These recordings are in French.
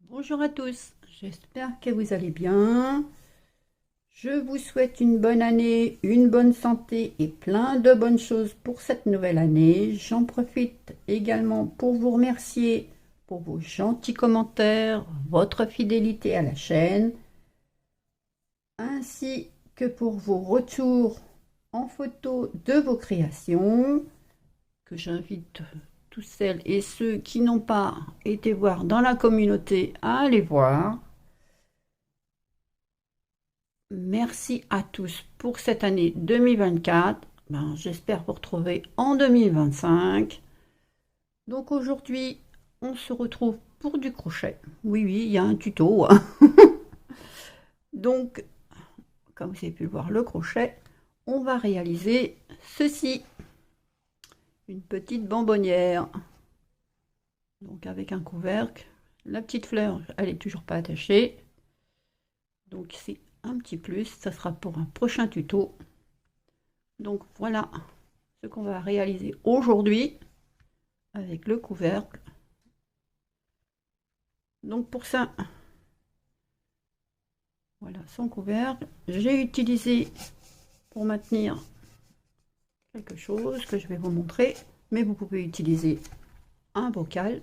Bonjour à tous, j'espère que vous allez bien. Je vous souhaite une bonne année, une bonne santé et plein de bonnes choses pour cette nouvelle année. J'en profite également pour vous remercier pour vos gentils commentaires, votre fidélité à la chaîne, ainsi que pour vos retours en photo de vos créations, que j'invite tous celles et ceux qui n'ont pas été voir dans la communauté à aller voir. Merci à tous pour cette année 2024. J'espère vous retrouver en 2025. Donc aujourd'hui, on se retrouve pour du crochet. Oui, oui, il y a un tuto. Donc, comme vous avez pu le voir, le crochet, on va réaliser ceci. Une petite bonbonnière. Donc avec un couvercle. La petite fleur, elle est toujours pas attachée. Donc c'est un petit plus. Ça sera pour un prochain tuto. Donc voilà ce qu'on va réaliser aujourd'hui avec le couvercle. Donc pour ça, voilà son couvercle. J'ai utilisé pour maintenir quelque chose que je vais vous montrer, mais vous pouvez utiliser un bocal,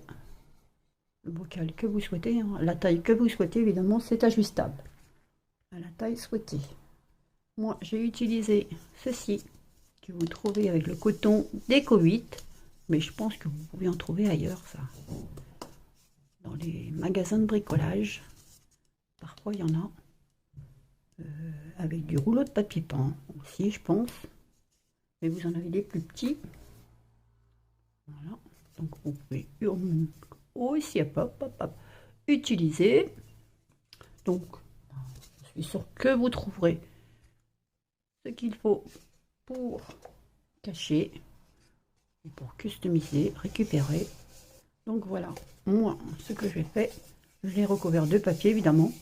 le bocal que vous souhaitez, hein. La taille que vous souhaitez, évidemment, c'est ajustable à la taille souhaitée. Moi, j'ai utilisé ceci que vous trouvez avec le coton d'Eco 8, mais je pense que vous pouvez en trouver ailleurs, ça, dans les magasins de bricolage. Parfois, il y en a. Avec du rouleau de papier peint aussi, je pense. Mais vous en avez des plus petits. Voilà. Donc vous pouvez aussi utiliser. Donc, je suis sûre que vous trouverez ce qu'il faut pour cacher et pour customiser, récupérer. Donc voilà, moi, ce que j'ai fait, je l'ai recouvert de papier, évidemment.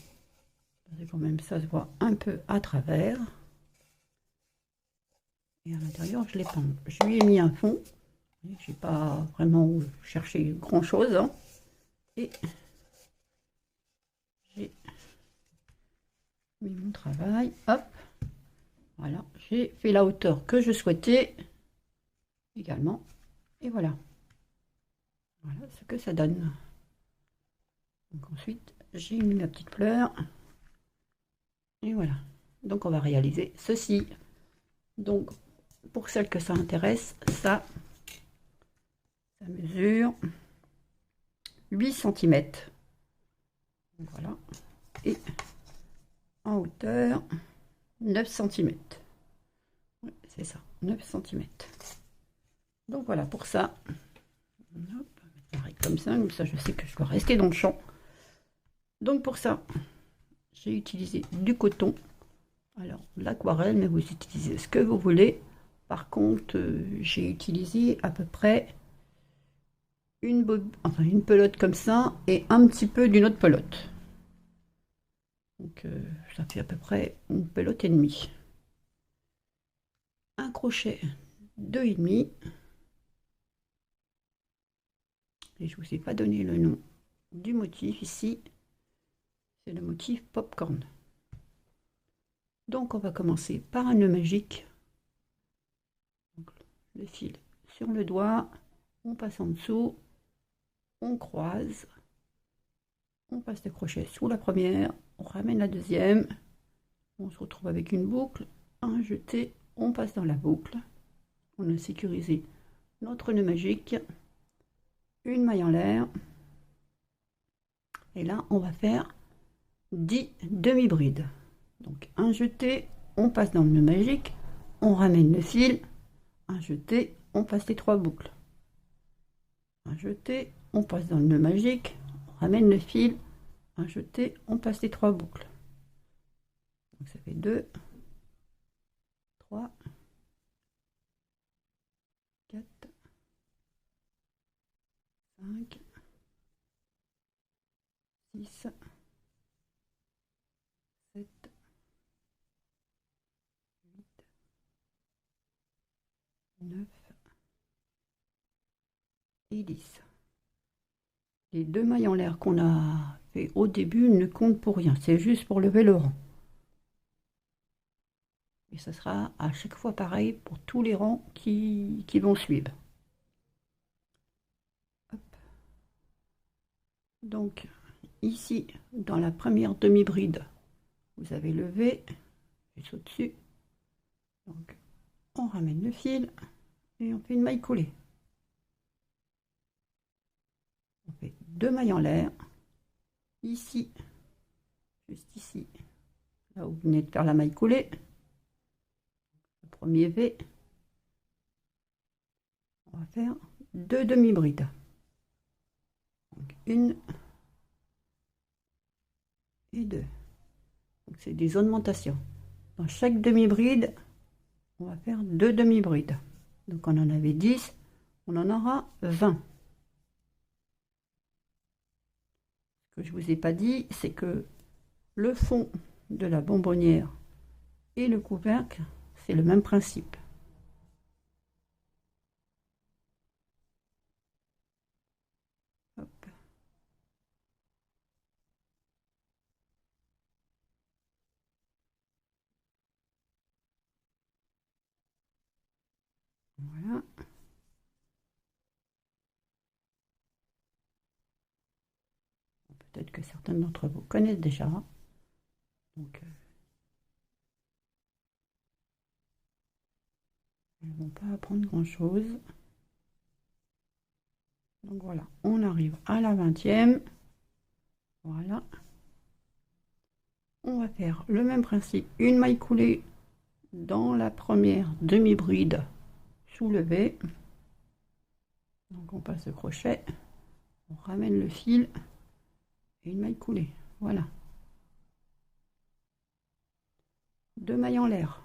C'est quand même, ça se voit un peu à travers. Et à l'intérieur, je l'ai peint. Je lui ai mis un fond. Je n'ai pas vraiment cherché grand chose, hein. Et j'ai mis mon travail. Hop, voilà. J'ai fait la hauteur que je souhaitais également. Et voilà. Voilà ce que ça donne. Donc ensuite, j'ai mis la petite fleur. Et voilà. Donc on va réaliser ceci. Donc pour celles que ça intéresse, ça mesure 8 cm. Voilà. Et en hauteur 9 cm. Ouais, c'est ça, 9 cm. Donc voilà pour ça. Hop, pareil comme ça je sais que je dois rester dans le champ. Donc pour ça, j'ai utilisé du coton. Alors l'aquarelle, mais vous utilisez ce que vous voulez. Par contre, j'ai utilisé à peu près une pelote comme ça et un petit peu d'une autre pelote. Donc ça fait à peu près une pelote et demie. Un crochet de 2,5. Et je ne vous ai pas donné le nom du motif ici. C'est le motif popcorn. Donc on va commencer par un nœud magique. Donc, le fil sur le doigt, on passe en dessous, on croise, on passe le crochet sous la première, on ramène la deuxième, on se retrouve avec une boucle, un jeté, on passe dans la boucle, on a sécurisé notre nœud magique, une maille en l'air, et là on va faire 10 demi-brides. Donc un jeté, on passe dans le nœud magique, on ramène le fil, un jeté, on passe les 3 boucles. Un jeté, on passe dans le nœud magique, on ramène le fil, un jeté, on passe les 3 boucles. Donc ça fait 2, 3, 4, 5, 6, 7, 8, 9 et 10. Les 2 mailles en l'air qu'on a fait au début ne compte pour rien, c'est juste pour lever le rang. Et ça sera à chaque fois pareil pour tous les rangs qui vont suivre. Hop. Donc ici, dans la première demi-bride, vous avez levé, juste au-dessus. Donc on ramène le fil et on fait une maille coulée. On fait 2 mailles en l'air. Ici, juste ici, là où vous venez de faire la maille coulée, le premier V, on va faire 2 demi-brides. Donc 1 et 2. Donc c'est des augmentations. Dans chaque demi-bride, on va faire 2 demi-brides. Donc on en avait 10, on en aura 20. Ce que je ne vous ai pas dit, c'est que le fond de la bonbonnière et le couvercle, c'est le même principe. Hop. Voilà. Peut-être que certains d'entre vous connaissent déjà. Donc, ils ne vont pas apprendre grand-chose. Donc voilà, on arrive à la 20e. Voilà. On va faire le même principe, une maille coulée dans la première demi-bride soulevée. Donc on passe le crochet, on ramène le fil et une maille coulée. Voilà. 2 mailles en l'air.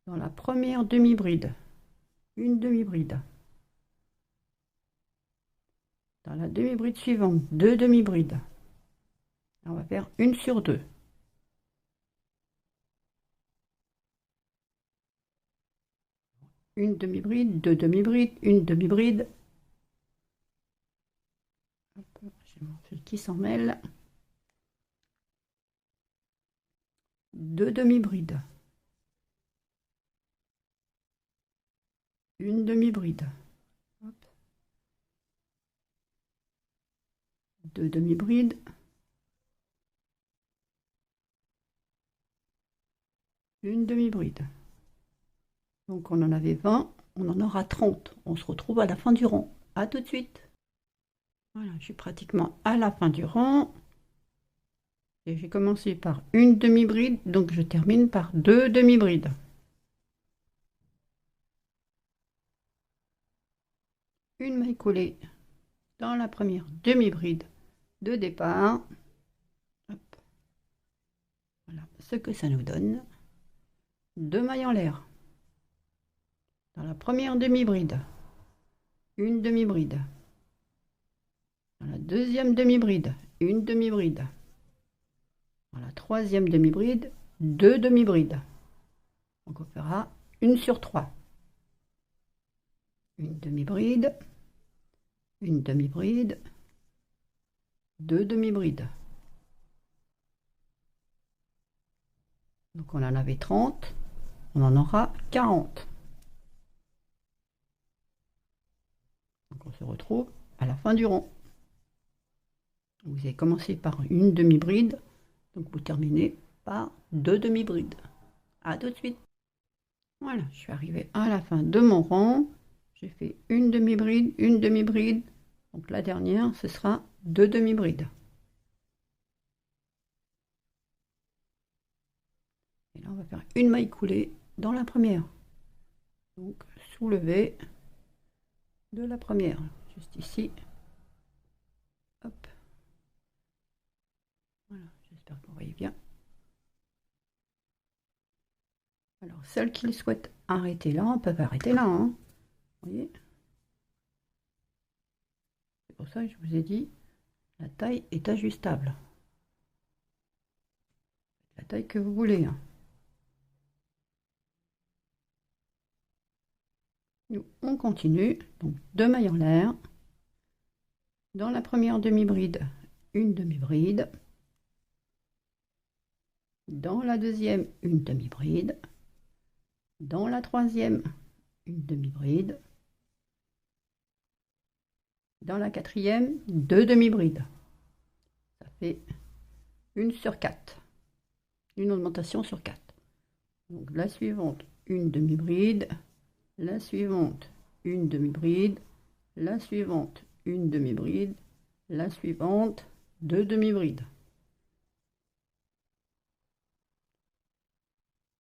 Dans la première demi-bride, une demi-bride. Dans la demi-bride suivante, 2 demi-brides. On va faire 1 sur 2. Une demi-bride, 2 demi-brides, une demi-bride. J'ai mon fil qui s'en mêle. 2 demi-brides. Une demi-bride. 2 demi-brides. Une demi-bride. Donc on en avait 20, on en aura 30. On se retrouve à la fin du rang. A tout de suite. Voilà, je suis pratiquement à la fin du rang. Et j'ai commencé par une demi-bride, donc je termine par 2 demi-brides. Une maille coulée dans la première demi-bride de départ. Hop. Voilà ce que ça nous donne. 2 mailles en l'air. Dans la première demi-bride, une demi-bride. Dans la deuxième demi-bride, une demi-bride. Dans la troisième demi-bride, 2 demi-brides. Donc on fera 1 sur 3. Une demi-bride, une demi-bride, 2 demi-brides. Donc on en avait 30, on en aura 40. Donc on se retrouve à la fin du rang. Vous avez commencé par une demi-bride, donc vous terminez par 2 demi-brides. A tout de suite. Voilà, je suis arrivée à la fin de mon rang. J'ai fait une demi-bride, une demi-bride. Donc la dernière, ce sera 2 demi-brides. Et là, on va faire une maille coulée dans la première. Donc soulever de la première, juste ici. Hop. Voilà, j'espère que vous voyez bien. Alors, celles qui souhaitent arrêter là, peuvent arrêter là. Hein. Vous voyez? C'est pour ça que je vous ai dit, la taille est ajustable. La taille que vous voulez. Hein. Nous, on continue. Donc, 2 mailles en l'air. Dans la première demi-bride, une demi-bride. Dans la deuxième, une demi-bride. Dans la troisième, une demi-bride. Dans la quatrième, deux demi-brides. Ça fait une sur 4. Une augmentation sur 4. Donc la suivante, une demi-bride. La suivante, une demi-bride. La suivante, une demi-bride. La suivante, deux demi-brides.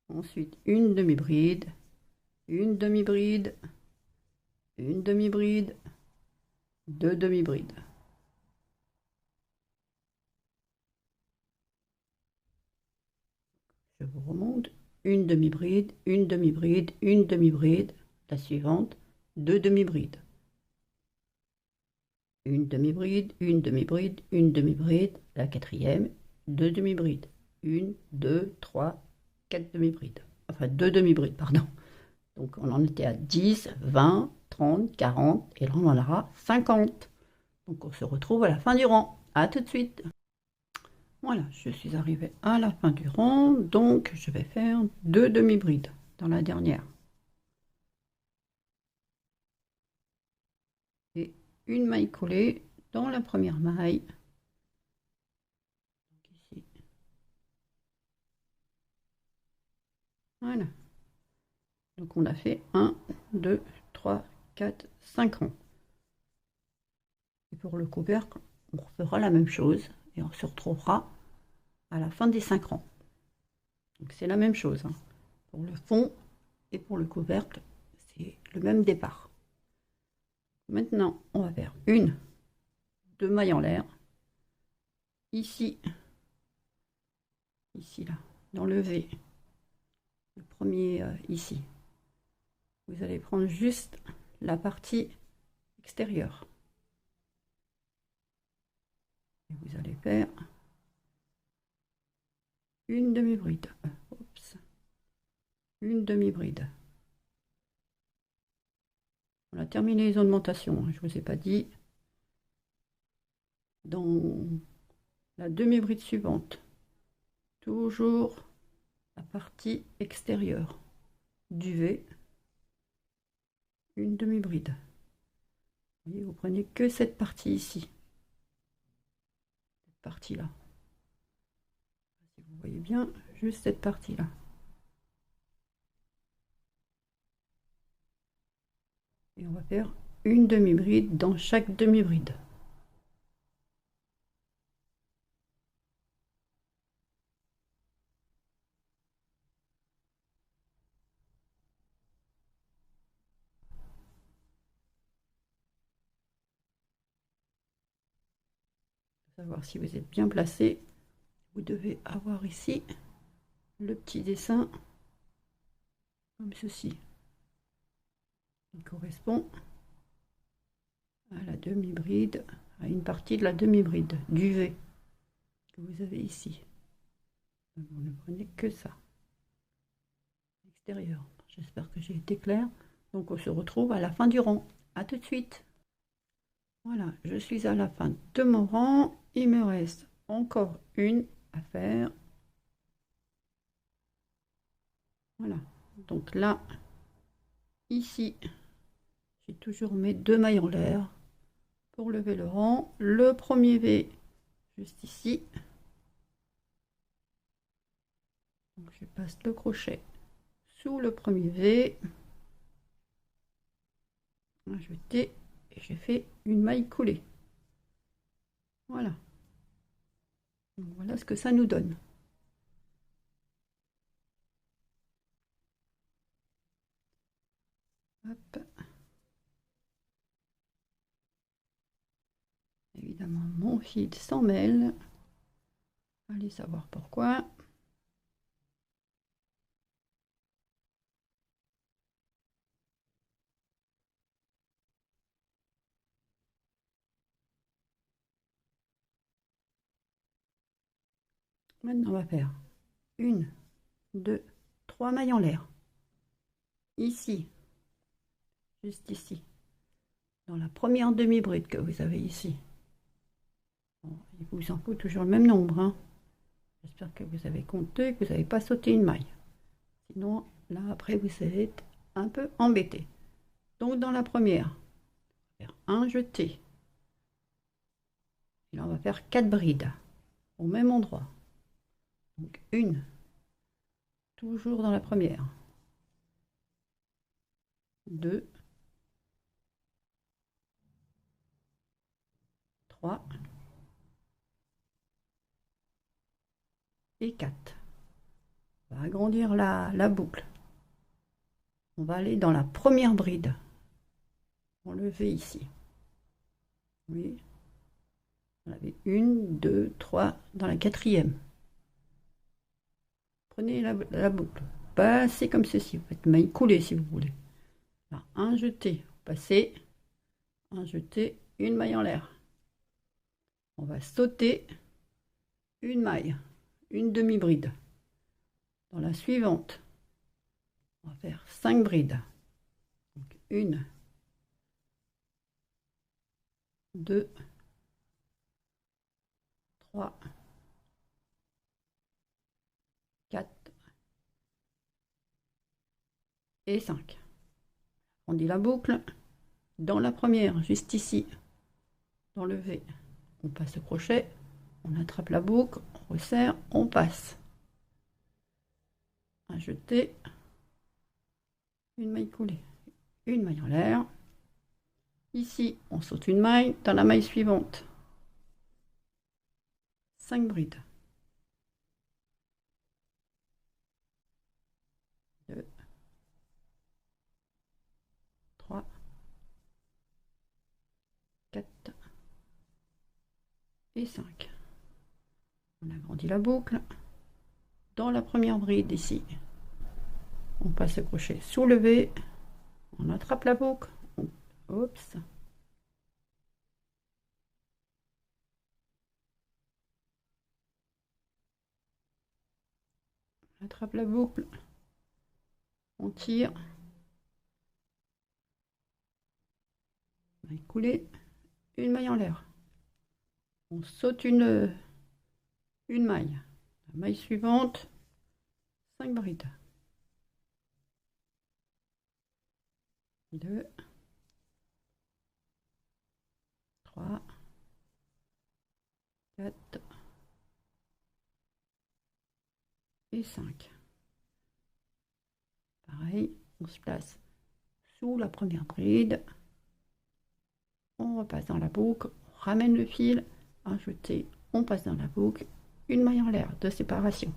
Ensuite, une demi-bride, une demi-bride, une demi-bride, deux demi-brides. Je vous remonte. Une demi-bride, une demi-bride, une demi-bride. La suivante, deux demi-brides. Une demi-bride, une demi-bride, une demi-bride. La quatrième, deux demi-brides. Une, deux, trois, quatre demi-brides. Enfin, deux demi-brides, pardon. Donc, on en était à 10, 20, 30, 40, et là, on en aura 50. Donc, on se retrouve à la fin du rang. À tout de suite. Voilà, je suis arrivée à la fin du rang, donc je vais faire deux demi-brides dans la dernière. Et une maille collée dans la première maille. Ici. Voilà. Donc on a fait 1, 2, 3, 4, 5 rangs. Et pour le couvercle, on refera la même chose et on se retrouvera à la fin des 5 rangs. Donc c'est la même chose. Hein. Pour le fond et pour le couvercle, c'est le même départ. Maintenant, on va faire une, deux mailles en l'air. Ici, ici là, dans le V, le premier ici. Vous allez prendre juste la partie extérieure. Et vous allez faire une demi-bride. Une demi-bride. On a terminé les augmentations, je ne vous ai pas dit. Dans la demi-bride suivante, toujours la partie extérieure du V, une demi-bride. Vous prenez que cette partie ici, cette partie-là. Si vous voyez bien, juste cette partie-là. Et on va faire une demi-bride dans chaque demi-bride. Pour savoir si vous êtes bien placé, vous devez avoir ici le petit dessin comme ceci. Il correspond à la demi-bride, à une partie de la demi-bride du V que vous avez ici. Donc vous ne prenez que ça. Extérieur. J'espère que j'ai été claire. Donc on se retrouve à la fin du rang. À tout de suite. Voilà, je suis à la fin de mon rang. Il me reste encore une à faire. Voilà. Donc là, ici, j'ai toujours mes deux mailles en l'air pour lever le rang. Le premier V, juste ici. Donc je passe le crochet sous le premier V. Ajouter et j'ai fait une maille coulée. Voilà. Donc voilà ce que ça nous donne. Hop. Évidemment, mon fil s'en mêle. Allez savoir pourquoi. Maintenant, on va faire une, deux, trois mailles en l'air. Ici, juste ici, dans la première demi-bride que vous avez ici. Bon, il vous en faut toujours le même nombre, hein. J'espère que vous avez compté, que vous n'avez pas sauté une maille. Sinon, là, après, vous allez être un peu embêté. Donc, dans la première, on va faire un jeté. Et là, on va faire 4 brides au même endroit. Donc, une, toujours dans la première. 2, 3 et 4. On va agrandir la boucle. On va aller dans la première bride. Enlever ici. Oui. On avait 1, 2, 3 dans la quatrième. Prenez la boucle. Passez comme ceci. Vous faites maille coulée si vous voulez. Là, un jeté. Passez. Un jeté. Une maille en l'air. On va sauter une maille. Une demi-bride. Dans la suivante, on va faire 5 brides. Donc 1, 2, 3, 4 et 5. On dit la boucle. Dans la première, juste ici, dans le V, on passe le crochet, on attrape la boucle, on resserre, on passe. Un jeté, une maille coulée, une maille en l'air. Ici, on saute une maille dans la maille suivante. 5 brides. 2, 3, 4 et 5. On agrandit la boucle. Dans la première bride ici, on passe le crochet soulevé, on attrape la boucle, oups, on attrape la boucle, on tire, maille coulée, une maille en l'air, on saute une maille, la maille suivante, 5 brides, 2, 3, 4 et 5. Pareil, on se place sous la première bride, on repasse dans la boucle, on ramène le fil, un jeté, on passe dans la boucle, une maille en l'air de séparation.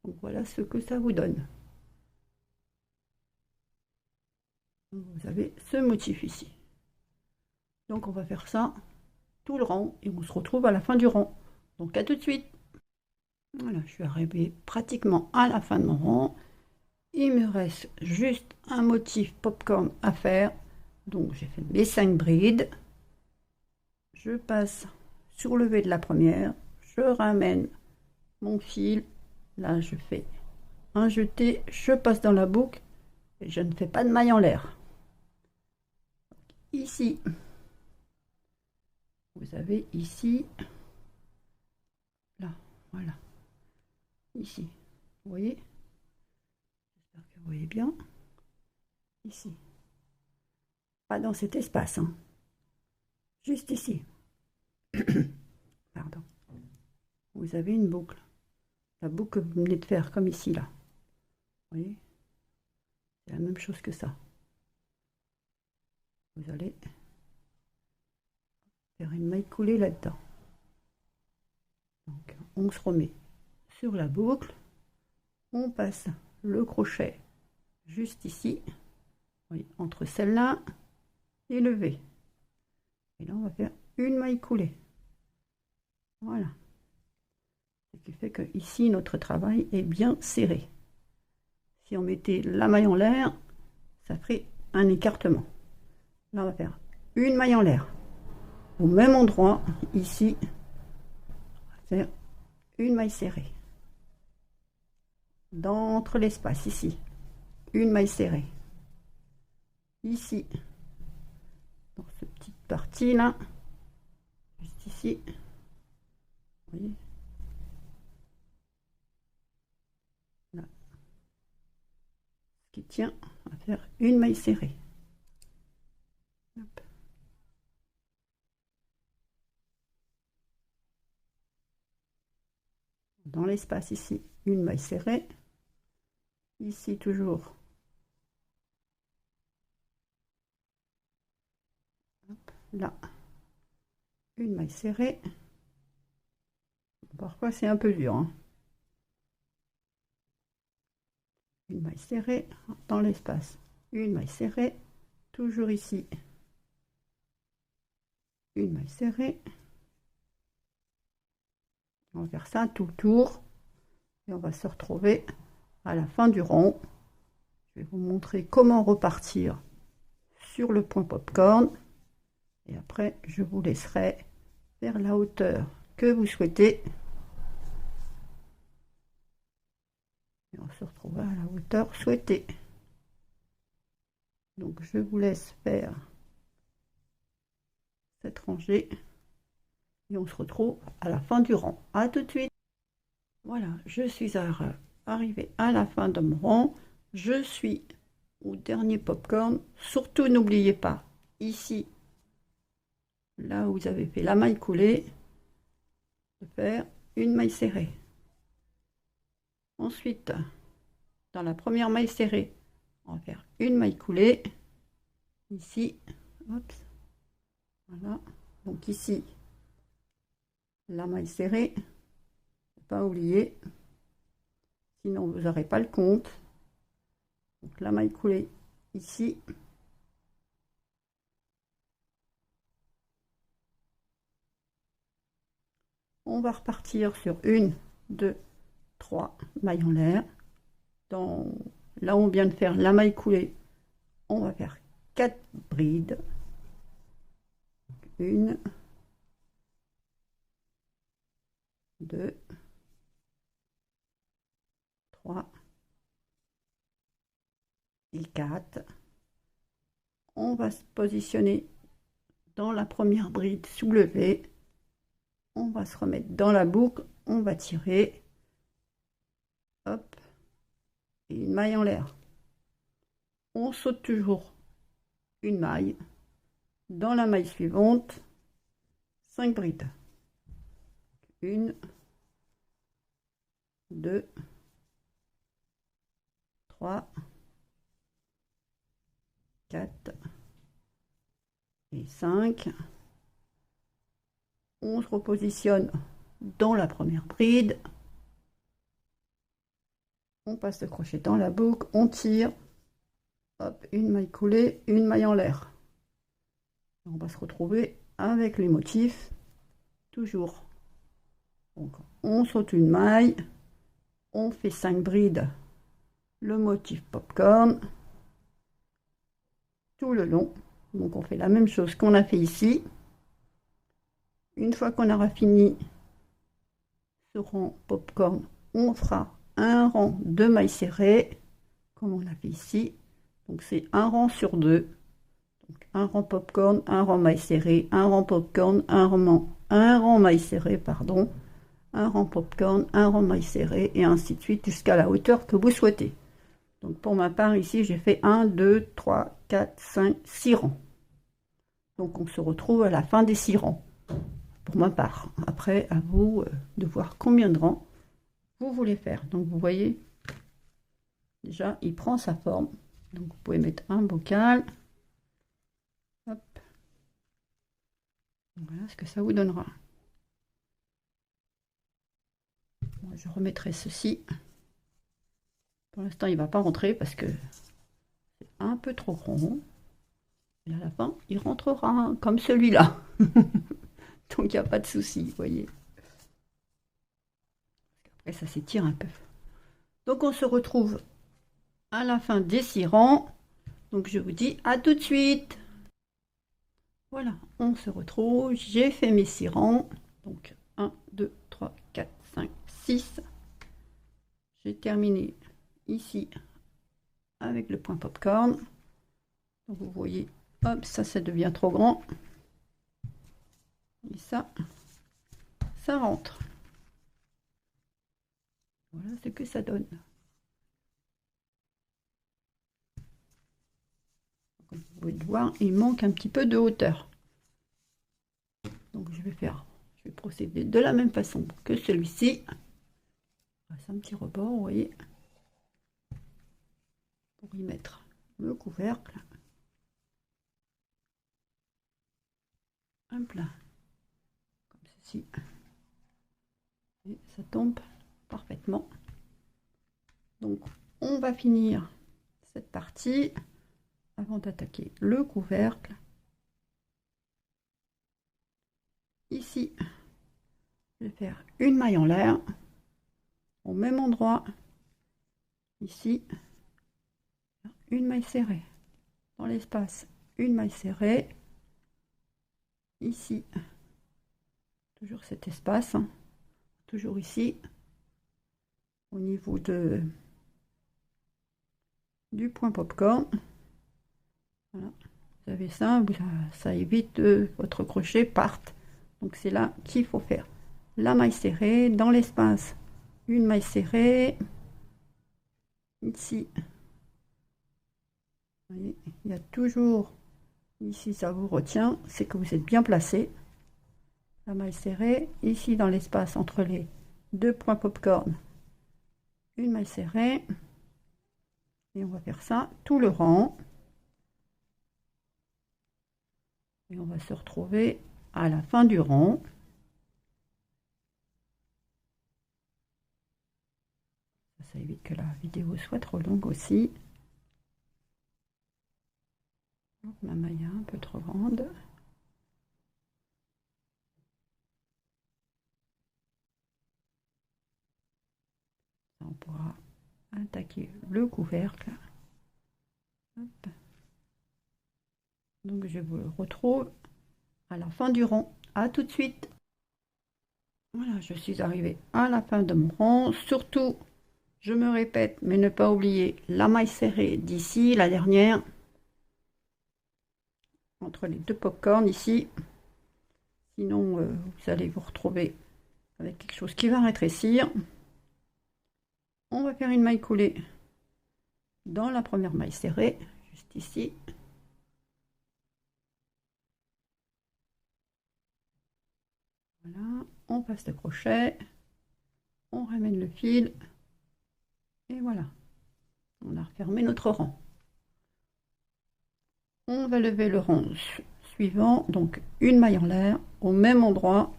Donc voilà ce que ça vous donne. Vous avez ce motif ici. Donc on va faire ça tout le rang et on se retrouve à la fin du rang. Donc à tout de suite. Voilà, je suis arrivée pratiquement à la fin de mon rang. Il me reste juste un motif popcorn à faire. Donc j'ai fait mes 5 brides. Je passe sur le V de la première. Je ramène mon fil. Là je fais un jeté. Je passe dans la boucle. Et je ne fais pas de maille en l'air. Ici, vous avez ici, là, voilà, ici, vous voyez, j'espère que vous voyez bien, ici, pas dans cet espace, hein. Juste ici, pardon, vous avez une boucle, la boucle que vous venez de faire, comme ici, là, vous voyez, c'est la même chose que ça, vous allez faire une maille coulée là-dedans, donc on se remet sur la boucle, on passe le crochet juste ici, oui, entre celle-là et le V. Et là, on va faire une maille coulée. Voilà. Ce qui fait que ici, notre travail est bien serré. Si on mettait la maille en l'air, ça ferait un écartement. Là, on va faire une maille en l'air. Au même endroit, ici, on va faire une maille serrée. D'entre l'espace, ici, une maille serrée. Ici, dans cette petite partie là, juste ici, voyez. Là. Ce qui tient à faire une maille serrée. Hop. Dans l'espace ici, une maille serrée. Ici toujours. Hop. Là, une maille serrée. Parfois c'est un peu dur, hein. Une maille serrée dans l'espace, une maille serrée, toujours ici, une maille serrée. On va faire ça tout le tour et on va se retrouver à la fin du rond. Je vais vous montrer comment repartir sur le point popcorn et après je vous laisserai vers la hauteur que vous souhaitez. Et on se retrouve à la hauteur souhaitée. Donc je vous laisse faire cette rangée et on se retrouve à la fin du rang. À tout de suite. Voilà, je suis arrivée à la fin de mon rang. Je suis au dernier popcorn. Surtout n'oubliez pas, ici, là où vous avez fait la maille coulée, de faire une maille serrée. Ensuite, dans la première maille serrée, on va faire une maille coulée. Ici, hop, voilà. Donc ici, la maille serrée, pas oublier, sinon vous n'aurez pas le compte. Donc la maille coulée ici. On va repartir sur une, deux, trois mailles en l'air. Là où on vient de faire la maille coulée, on va faire 4 brides. Une, deux, trois et 4. On va se positionner dans la première bride soulevée. On va se remettre dans la boucle, on va tirer, hop, et une maille en l'air. On saute toujours une maille. Dans la maille suivante, 5 brides. 1, 2, 3, 4 et 5. On se repositionne dans la première bride. On passe le crochet dans la boucle, on tire. Hop, une maille coulée, une maille en l'air. On va se retrouver avec les motifs, toujours. Donc, on saute une maille, on fait 5 brides, le motif popcorn, tout le long. Donc on fait la même chose qu'on a fait ici. Une fois qu'on aura fini ce rang popcorn, on fera un rang de mailles serrées, comme on l'a fait ici. Donc c'est un rang sur deux. Donc un rang popcorn, un rang maille serrée, un rang popcorn, un rang maille serrée, pardon, un rang popcorn, un rang maille serrée, et ainsi de suite jusqu'à la hauteur que vous souhaitez. Donc pour ma part ici, j'ai fait 1, 2, 3, 4, 5, 6 rangs. Donc on se retrouve à la fin des 6 rangs. Pour ma part. Après, à vous de voir combien de rangs vous voulez faire. Donc vous voyez, déjà, il prend sa forme. Donc vous pouvez mettre un bocal. Hop. Voilà ce que ça vous donnera. Moi, je remettrai ceci. Pour l'instant, il ne va pas rentrer parce que c'est un peu trop rond. Et à la fin, il rentrera comme celui-là. Donc, il n'y a pas de souci, vous voyez. Après, ça s'étire un peu. Donc, on se retrouve à la fin des 6 rangs. Donc, je vous dis à tout de suite. Voilà, on se retrouve. J'ai fait mes 6 rangs. Donc, 1, 2, 3, 4, 5, 6. J'ai terminé ici avec le point popcorn. Donc, vous voyez, hop, ça devient trop grand. Et ça rentre. Voilà ce que ça donne. Comme vous pouvez le voir, il manque un petit peu de hauteur. Donc je vais procéder de la même façon que celui-ci. C'est un petit rebord, vous voyez, pour y mettre le couvercle. Hop là, comme ceci. Et ça tombe parfaitement. Donc on va finir cette partie avant d'attaquer le couvercle. Ici, je vais faire une maille en l'air au même endroit. Ici, une maille serrée dans l'espace, une maille serrée. Ici, toujours cet espace, hein. Toujours ici, au niveau du point popcorn. Voilà. Vous avez ça, ça évite que votre crochet parte. Donc c'est là qu'il faut faire la maille serrée dans l'espace, une maille serrée ici. Vous voyez, il y a toujours ici, ça vous retient, c'est que vous êtes bien placé. La maille serrée ici dans l'espace entre les deux points popcorn, une maille serrée, et on va faire ça tout le rang. Et on va se retrouver à la fin du rang. Ça évite que la vidéo soit trop longue aussi. Ma maille est un peu trop grande. On pourra attaquer le couvercle. Hop. Donc je vous retrouve à la fin du rang. À tout de suite. Voilà, je suis arrivée à la fin de mon rang. Surtout, je me répète, mais ne pas oublier la maille serrée d'ici, la dernière, entre les deux popcorn ici. Sinon, vous allez vous retrouver avec quelque chose qui va rétrécir. On va faire une maille coulée dans la première maille serrée, juste ici. Voilà, on passe le crochet, on ramène le fil, et voilà, on a refermé notre rang. On va lever le rang suivant, donc une maille en l'air, au même endroit,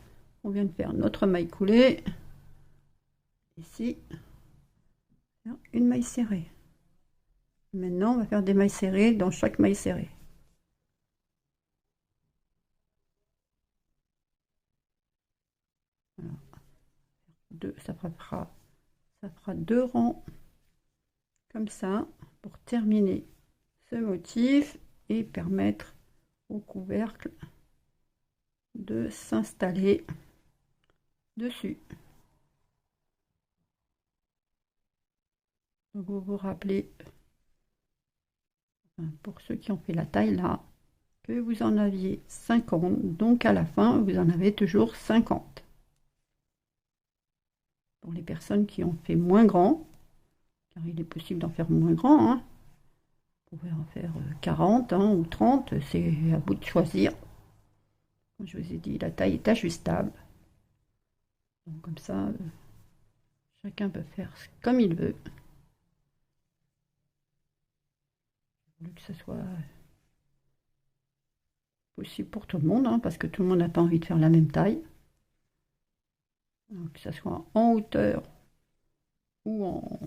on vient de faire notre maille coulée, ici, une maille serrée. Maintenant, on va faire des mailles serrées dans chaque maille serrée. Voilà. Ça fera deux rangs comme ça pour terminer ce motif et permettre au couvercle de s'installer dessus. Donc vous vous rappelez, pour ceux qui ont fait la taille là, que vous en aviez 50, donc à la fin vous en avez toujours 50. Pour les personnes qui ont fait moins grand, car il est possible d'en faire moins grand, hein. Vous pouvez en faire 40 hein, ou 30, c'est à vous de choisir. Comme je vous ai dit, la taille est ajustable. Donc comme ça, chacun peut faire comme il veut. Que ce soit possible pour tout le monde, hein, parce que tout le monde n'a pas envie de faire la même taille. Donc, que ce soit en hauteur ou en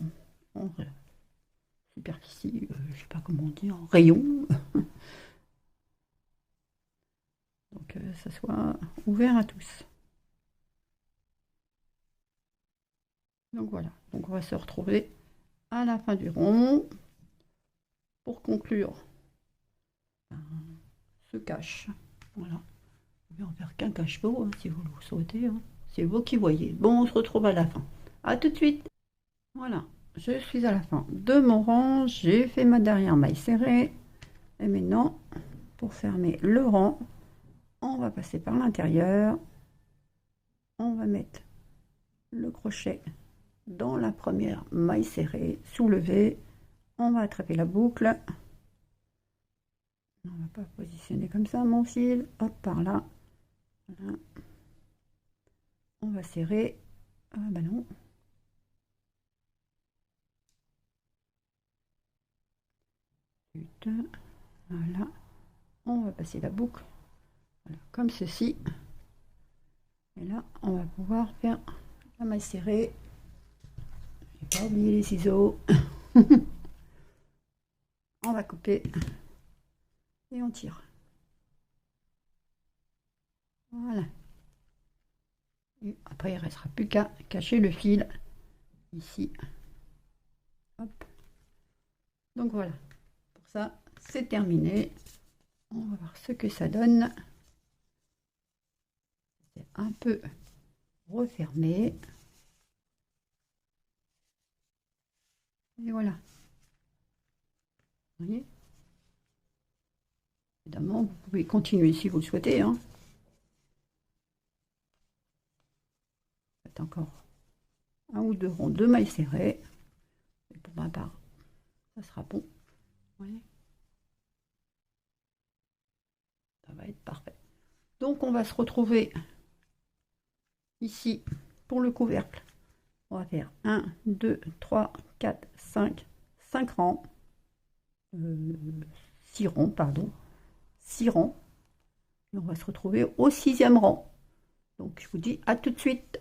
superficie, je ne sais pas comment on dit, en rayon. Donc ça soit ouvert à tous. Donc voilà, donc on va se retrouver à la fin du rond pour conclure ce cache. Voilà, vous pouvez en faire qu'un cache-pot hein, si vous le souhaitez, hein. C'est vous qui voyez. Bon, on se retrouve à la fin. À tout de suite. Voilà, je suis à la fin de mon rang, j'ai fait ma dernière maille serrée. Et maintenant, pour fermer le rang, on va passer par l'intérieur. On va mettre le crochet dans la première maille serrée, soulever, on va attraper la boucle. On va pas positionner comme ça mon fil, hop par là. Voilà. On va serrer. Ah bah non. Putain. Voilà. On va passer la boucle. Voilà, comme ceci. Et là, on va pouvoir faire la maille serrée. J'ai pas oublié les ciseaux. On va couper. Et on tire. Voilà. Et après, il ne restera plus qu'à cacher le fil ici. Hop. Donc voilà. Pour ça, c'est terminé. On va voir ce que ça donne. C'est un peu refermé. Et voilà. Vous voyez? Évidemment, vous pouvez continuer si vous le souhaitez. Hein. Faites encore un ou deux ronds de mailles serrées. Et pour ma part, ça sera bon. Vous voyez? Ça va être parfait. Donc, on va se retrouver ici pour le couvercle. On va faire 1, 2, 3, 4, 5, 5 rangs. 6 rangs, pardon. 6 rangs. Et on va se retrouver au 6e rang. Donc, je vous dis à tout de suite.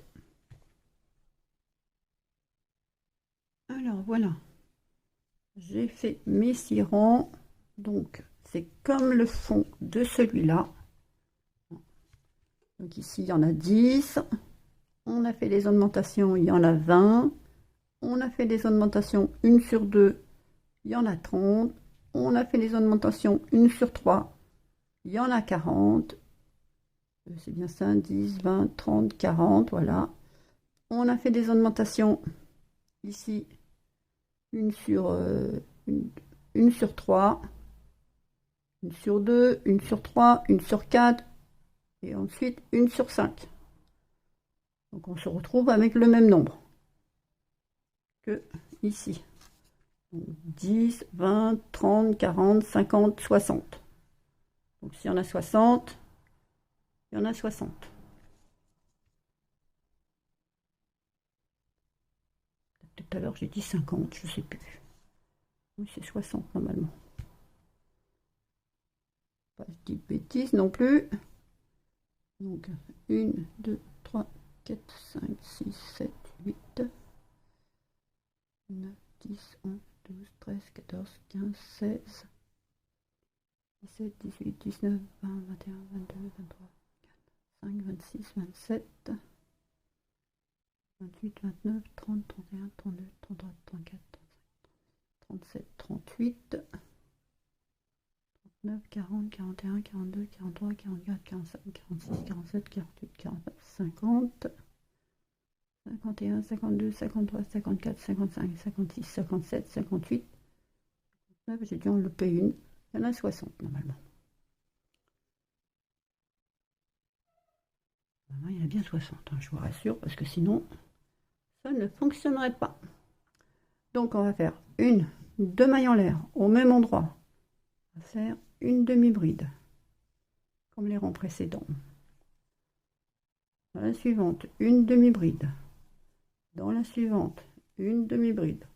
Alors, voilà. J'ai fait mes 6 rangs. Donc, c'est comme le fond de celui-là. Donc, ici, il y en a 10. On a fait les augmentations, il y en a 20. On a fait des augmentations 1 sur 2, il y en a 30. On a fait les augmentations 1 sur 3, il y en a 40. C'est bien ça, 10, 20, 30, 40, voilà. On a fait des augmentations ici, 1 sur, 1 sur 3, 1 sur 2, 1 sur 3, 1 sur 4, et ensuite 1 sur 5. Donc on se retrouve avec le même nombre que ici. 10, 20, 30, 40, 50, 60. Donc s'il y en a 60, il y en a 60. Tout à l'heure j'ai dit 50, je ne sais plus. Oui, c'est 60 normalement. Pas de petites bêtises non plus. Donc 1, 2, 3, 4, 5, 6, 7, 8, 9, 10, 11, 12, 13, 14, 15, 16, 17, 18, 19, 20, 21, 22, 23, 25, 26, 27, 28, 29, 30, 31, 32, 33, 34, 35, 37, 38, 39, 40, 41, 42, 43, 44, 45, 46, 47, 48, 49, 50, 51, 52, 53, 54, 55, 56, 57, 58, 59, j'ai dû en louper une. Il y en a 60 normalement. Il y en a bien 60, hein, je vous rassure, parce que sinon, ça ne fonctionnerait pas. Donc on va faire une, 2 mailles en l'air au même endroit. On va faire une demi-bride, comme les rangs précédents. Dans la suivante, une demi-bride. Dans la suivante, une demi-bride.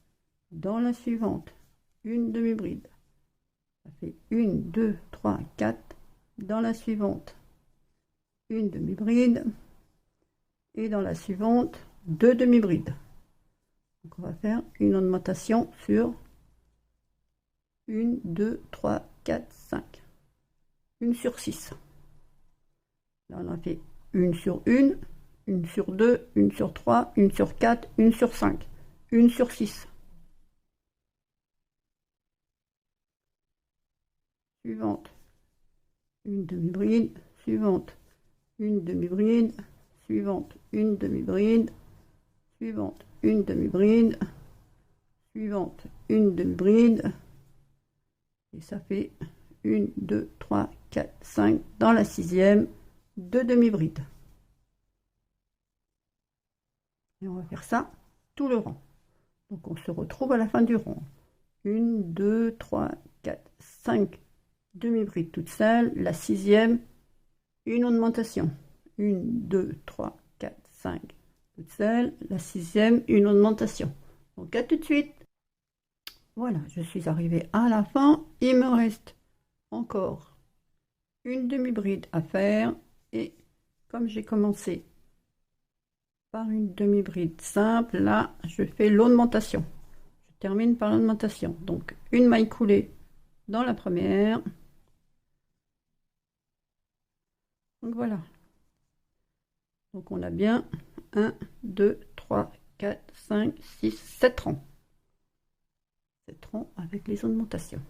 Dans la suivante, une demi-bride. Ça fait 1, 2, 3, 4. Dans la suivante, une demi-bride. Et dans la suivante, 2 demi-brides. Donc on va faire une augmentation sur 1, 2, 3, 4, 5. 1 sur 6. Là on a fait 1 sur 1, 1 sur 2, 1 sur 3, 1 sur 4, 1 sur 5, 1 sur 6. Suivante, une demi-bride, suivante, une demi-bride, suivante, une demi-bride, suivante, une demi-bride, suivante, une demi-bride, et ça fait 1, 2, 3, 4, 5, dans la 6e, 2 demi-brides. Et on va faire ça tout le rang. Donc on se retrouve à la fin du rang. 1, 2, 3, 4, 5 demi-brides toutes seules. La sixième, une augmentation. 1, 2, 3, 4, 5 toutes seules. La sixième, une augmentation. Donc à tout de suite. Voilà, je suis arrivée à la fin. Il me reste encore une demi-bride à faire. Et comme j'ai commencé par une demi-bride simple, là, je fais l'augmentation. Je termine par l'augmentation. Donc, une maille coulée dans la première. Donc, voilà. Donc, on a bien 1, 2, 3, 4, 5, 6, 7 rangs. 7 rangs avec les augmentations.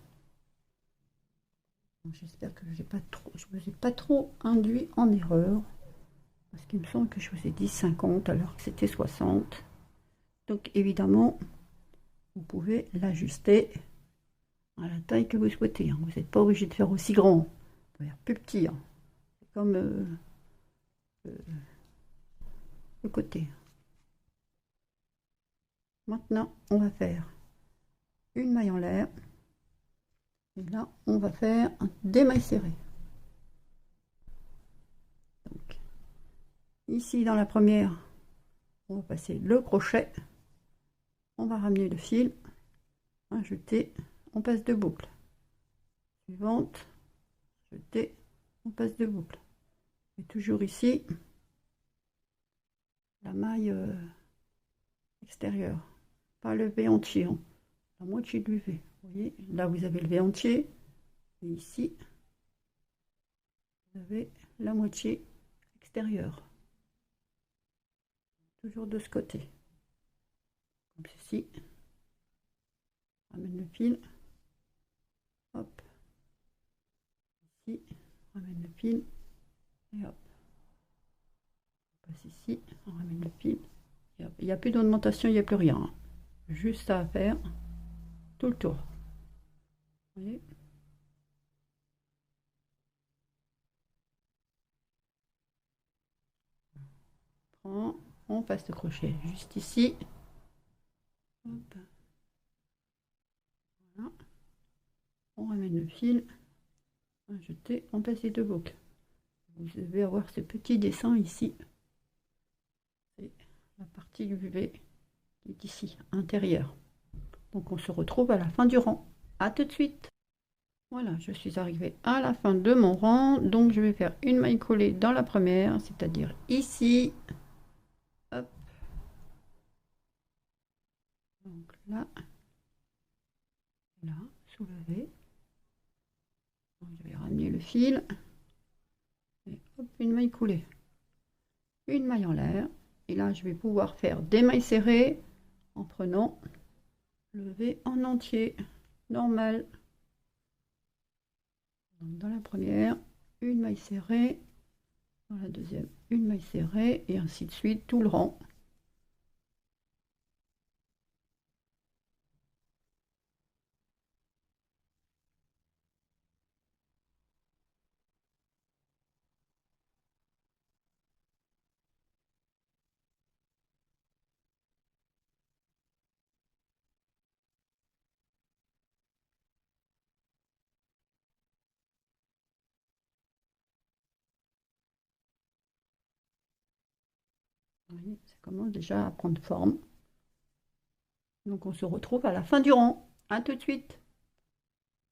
J'espère que je ne vous ai pas trop induit en erreur. Parce qu'il me semble que je vous ai dit 50 alors que c'était 60. Donc évidemment, vous pouvez l'ajuster à la taille que vous souhaitez. Vous n'êtes pas obligé de faire aussi grand. Vous pouvez faire plus petit. C'est comme le côté. Maintenant, on va faire une maille en l'air. Et là, on va faire des mailles serrées. Donc, ici, dans la première, on va passer le crochet. On va ramener le fil. Jeter. On passe de boucle. Suivante. Jeter. On passe de boucle. Et toujours ici, la maille extérieure. Pas le V entier. La moitié du V. Vous voyez, là, vous avez le V entier. Et ici, vous avez la moitié extérieure. Toujours de ce côté. Comme ceci. On ramène le fil. Hop. Ici, on ramène le fil. Et hop. On passe ici, on ramène le fil. Et hop. Il n'y a plus d'augmentation, il n'y a plus rien. Juste ça à faire. Tout le tour. Vous voyez ? On passe le crochet juste ici. Hop. Voilà. On ramène le fil. On jeter, on passe les deux boucles. Vous devez avoir ce petit dessin ici. C'est la partie du V qui est ici, intérieure. Donc on se retrouve à la fin du rang. À tout de suite. Voilà, je suis arrivée à la fin de mon rang. Donc je vais faire une maille collée dans la première, c'est-à-dire ici. Hop. Donc là, soulever. Je vais ramener le fil. Et hop, une maille coulée. Une maille en l'air. Et là, je vais pouvoir faire des mailles serrées en prenant le V en entier, normal. Donc dans la première, une maille serrée. Dans la deuxième, une maille serrée. Et ainsi de suite, tout le rang. Vous voyez, ça commence déjà à prendre forme. Donc on se retrouve à la fin du rang. À tout de suite.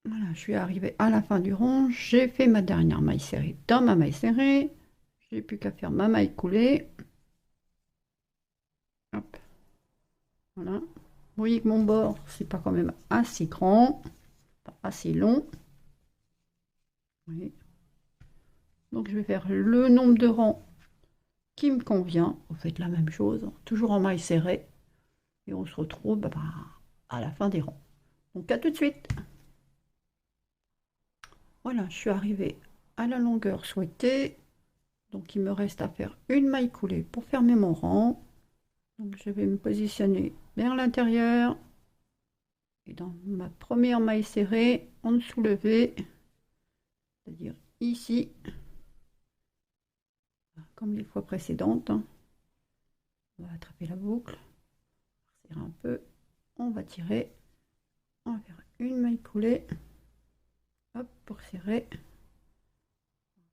Voilà, je suis arrivée à la fin du rang. J'ai fait ma dernière maille serrée dans ma maille serrée. J'ai plus qu'à faire ma maille coulée. Hop. Voilà. Vous voyez que mon bord, c'est pas quand même assez grand, pas assez long. Oui. Donc je vais faire le nombre de rangs qui me convient. Vous faites la même chose, toujours en maille serrée. Et on se retrouve à la fin des rangs. Donc à tout de suite. Voilà, je suis arrivée à la longueur souhaitée. Donc il me reste à faire une maille coulée pour fermer mon rang. Donc je vais me positionner vers l'intérieur. Et dans ma première maille serrée, en dessous le V, c'est-à-dire ici, comme les fois précédentes. On va attraper la boucle, tire un peu, on va tirer, on va faire une maille coulée, hop, pour serrer,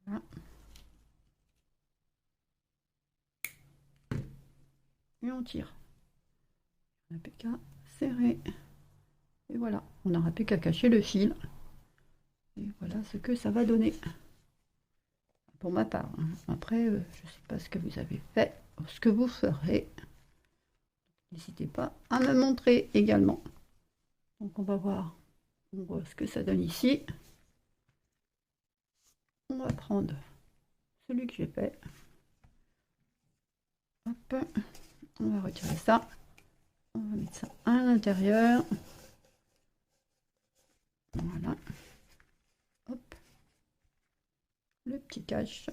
voilà. Et on tire, on n'a plus qu'à serrer, et voilà, on n'aura plus qu'à cacher le fil, et voilà ce que ça va donner, pour ma part. Après, je ne sais pas ce que vous avez fait, ce que vous ferez, n'hésitez pas à me montrer également. Donc on va voir ce que ça donne ici. On va prendre celui que j'ai fait. Hop. On va retirer ça. On va mettre ça à l'intérieur. Voilà. Hop. Le petit cache.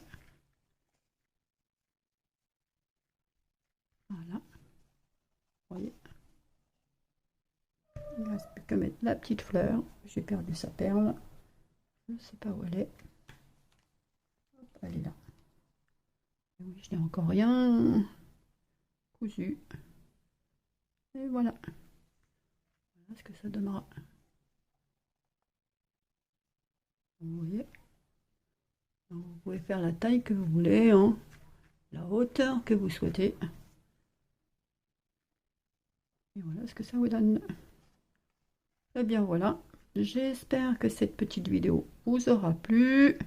Voilà. Vous voyez. Il ne reste plus que mettre la petite fleur. J'ai perdu sa perle. Je ne sais pas où elle est. Hop, elle est là. Et oui, je n'ai encore rien cousu. Et voilà. Voilà ce que ça donnera. Vous voyez. Donc, vous pouvez faire la taille que vous voulez, hein, la hauteur que vous souhaitez. Et voilà ce que ça vous donne. Et bien voilà, j'espère que cette petite vidéo vous aura plu.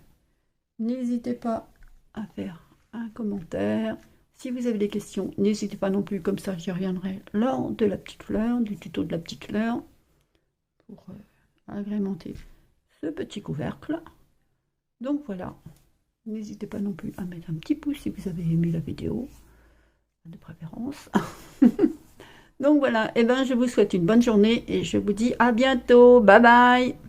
N'hésitez pas à faire un commentaire. Si vous avez des questions, n'hésitez pas non plus, comme ça j'y reviendrai lors de la petite fleur, du tuto de la petite fleur, pour agrémenter ce petit couvercle. Donc voilà, n'hésitez pas non plus à mettre un petit pouce si vous avez aimé la vidéo, de préférence. Donc voilà, et ben je vous souhaite une bonne journée et je vous dis à bientôt. Bye bye.